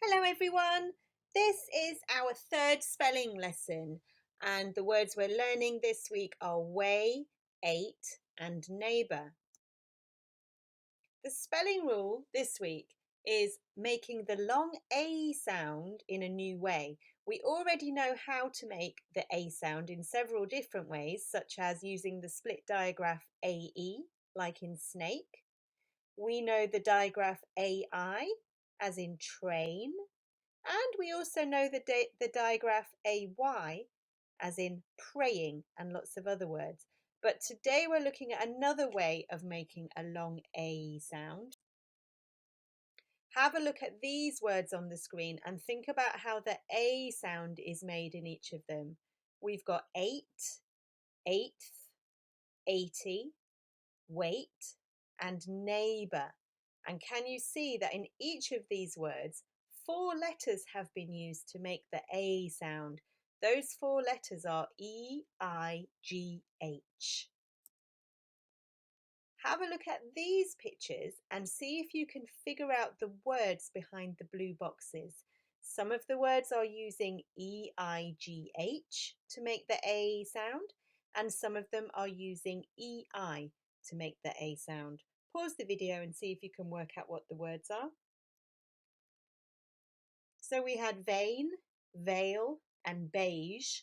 Hello everyone, this is our third spelling lesson and the words we're learning this week are way, eight and neighbour. The spelling rule this week is making the long A sound in a new way. We already know how to make the A sound in several different ways, such as using the split digraph AE, like in snake. We know the digraph AI, as in train. And we also know the digraph AY, as in praying, and lots of other words. But today we're looking at another way of making a long A sound. Have a look at these words on the screen and think about how the A sound is made in each of them. We've got eight, eighth, 80, wait, and neighbour. And can you see that in each of these words, 4 letters have been used to make the A sound? Those 4 letters are E, I, G, H. Have a look at these pictures and see if you can figure out the words behind the blue boxes. Some of the words are using E-I-G-H to make the A sound, and some of them are using E-I to make the A sound. Pause the video and see if you can work out what the words are. So we had vein, veil, and beige.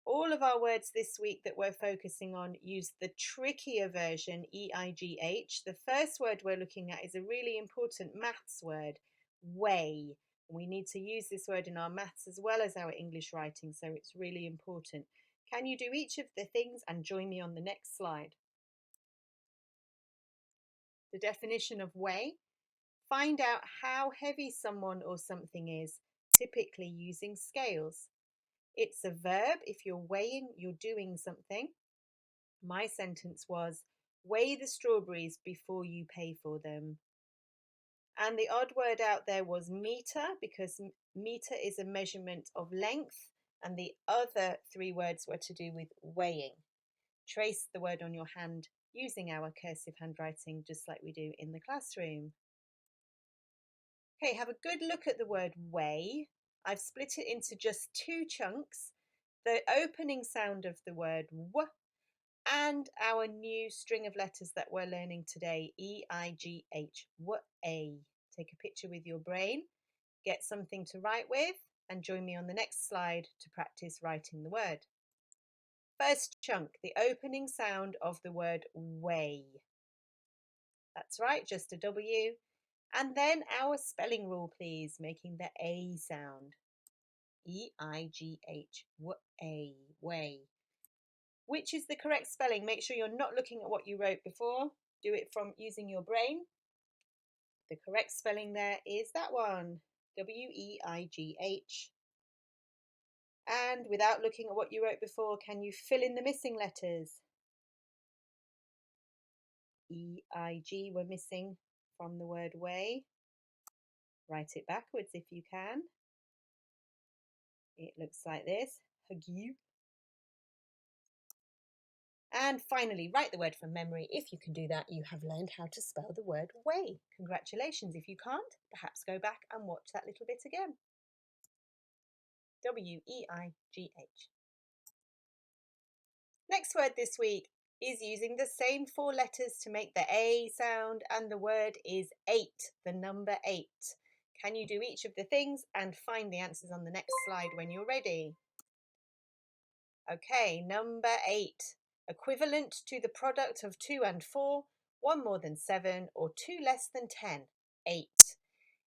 All of our words this week that we're focusing on use the trickier version, E-I-G-H. The first word we're looking at is a really important maths word, way. We need to use this word in our maths as well as our English writing, so it's really important. Can you do each of the things and join me on the next slide? The definition of weigh. Find out how heavy someone or something is, typically using scales. It's a verb. If you're weighing, you're doing something. My sentence was, weigh the strawberries before you pay for them. And the odd word out there was meter, because meter is a measurement of length, and the other 3 words were to do with weighing. Trace the word on your hand using our cursive handwriting, just like we do in the classroom. Okay, have a good look at the word weigh. I've split it into just 2 chunks. The opening sound of the word w and our new string of letters that we're learning today, E-I-G-H, w-a. Take a picture with your brain, get something to write with, and join me on the next slide to practice writing the word. First chunk, the opening sound of the word weigh. That's right, just a W. And then our spelling rule, please, making the A sound. E-I-G-H, w-a, weigh. Which is the correct spelling? Make sure you're not looking at what you wrote before. Do it from using your brain. The correct spelling there is that one, W-E-I-G-H. And without looking at what you wrote before, can you fill in the missing letters? E-I-G we're missing from the word way. Write it backwards if you can. It looks like this, hug you. And finally, write the word from memory. If you can do that, you have learned how to spell the word way. Congratulations. If you can't, perhaps go back and watch that little bit again. W-E-I-G-H. Next word this week is using the same 4 letters to make the A sound, and the word is 8, the number 8. Can you do each of the things and find the answers on the next slide when you're ready? Okay, number 8. Equivalent to the product of 2 and 4, 1 more than 7, or 2 less than 10, 8.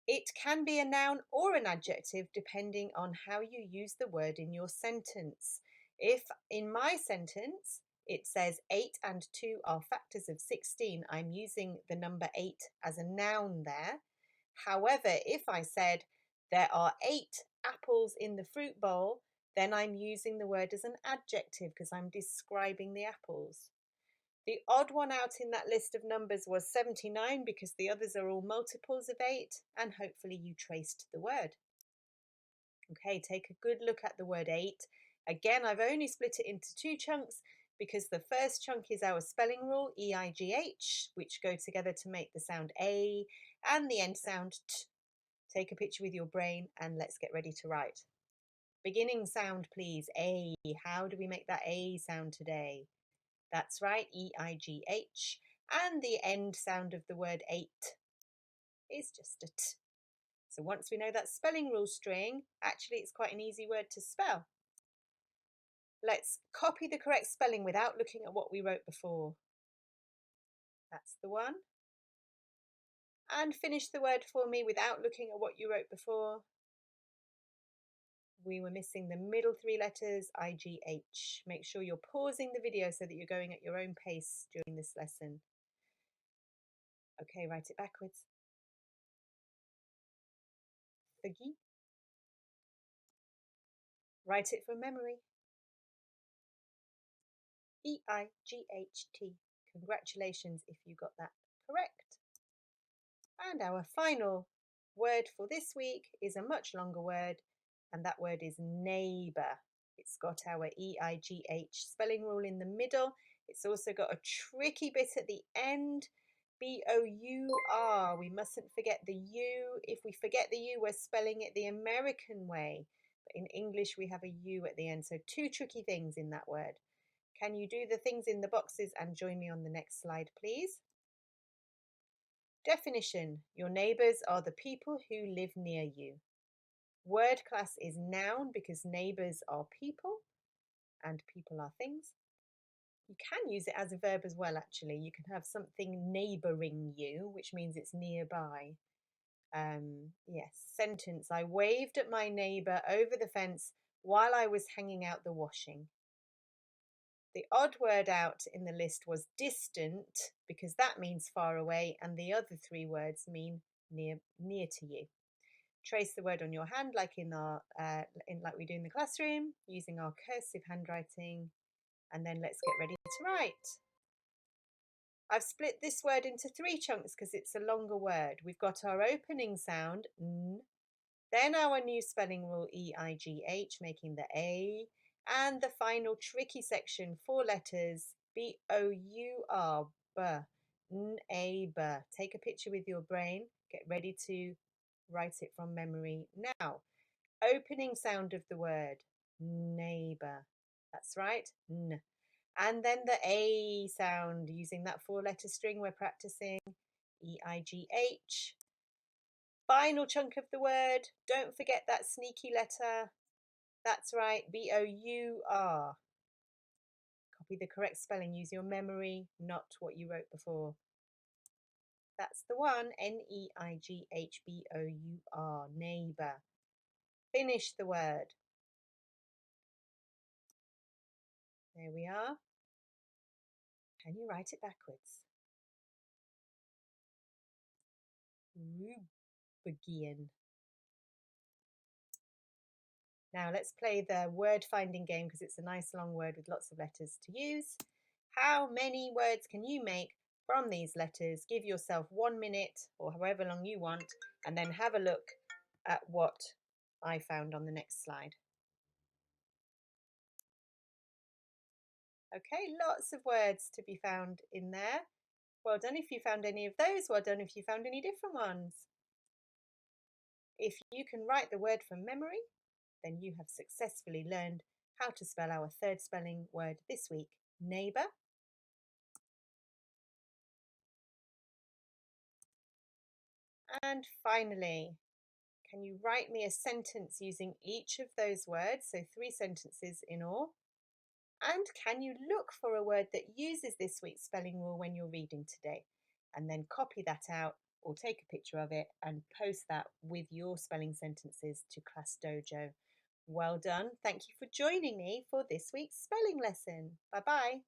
It can be a noun or an adjective depending on how you use the word in your sentence. If in my sentence it says 8 and 2 are factors of 16, I'm using the number 8 as a noun there. However, if I said there are 8 apples in the fruit bowl, then I'm using the word as an adjective because I'm describing the apples. The odd one out in that list of numbers was 79 because the others are all multiples of 8, and hopefully you traced the word. Okay, take a good look at the word 8. Again, I've only split it into 2 chunks because the first chunk is our spelling rule, E-I-G-H, which go together to make the sound A, and the end sound T. Take a picture with your brain and let's get ready to write. Beginning sound, please. A. How do we make that A sound today? That's right, E-I-G-H. And the end sound of the word eight is just a T. So once we know that spelling rule string, actually it's quite an easy word to spell. Let's copy the correct spelling without looking at what we wrote before. That's the one. And finish the word for me without looking at what you wrote before. We were missing the middle three letters, I-G-H. Make sure you're pausing the video so that you're going at your own pace during this lesson. Okay, write it backwards. Forgi. Write it from memory. E-I-G-H-T. Congratulations if you got that correct. And our final word for this week is a much longer word, and that word is neighbour. It's got our E-I-G-H spelling rule in the middle. It's also got a tricky bit at the end, B-O-U-R. We mustn't forget the U. If we forget the U, we're spelling it the American way. But in English, we have a U at the end. So two tricky things in that word. Can you do the things in the boxes and join me on the next slide, please? Definition. Your neighbours are the people who live near you. Word class is noun because neighbours are people and people are things. You can use it as a verb as well, actually. You can have something neighbouring you, which means it's nearby. Yes, sentence. I waved at my neighbour over the fence while I was hanging out the washing. The odd word out in the list was distant because that means far away, and the other three words mean near to you. Trace the word on your hand like like we do in the classroom using our cursive handwriting, and then let's get ready to write. I've split this word into three chunks because it's a longer word. We've got our opening sound, N, then our new spelling rule, E-I-G-H, making the A, and the final tricky section, 4 letters, B-O-U-R, B, neighbour. Take a picture with your brain. Get ready to write it from memory now. Opening sound of the word, neighbour. That's right, N. And then the A sound, using that 4-letter string we're practicing, E-I-G-H. Final chunk of the word, don't forget that sneaky letter. That's right, B-O-U-R. Copy the correct spelling, use your memory, not what you wrote before. That's the one, N-E-I-G-H-B-O-U-R, neighbour. Finish the word. There we are. Can you write it backwards? Begin. Now let's play the word finding game because it's a nice long word with lots of letters to use. How many words can you make from these letters? Give yourself 1 minute or however long you want, and then have a look at what I found on the next slide. Okay, lots of words to be found in there. Well done if you found any of those. Well done if you found any different ones. If you can write the word from memory, then you have successfully learned how to spell our third spelling word this week, neighbour. And finally, can you write me a sentence using each of those words, so 3 sentences in all? And can you look for a word that uses this week's spelling rule when you're reading today? And then copy that out or take a picture of it and post that with your spelling sentences to Class Dojo. Well done. Thank you for joining me for this week's spelling lesson. Bye-bye.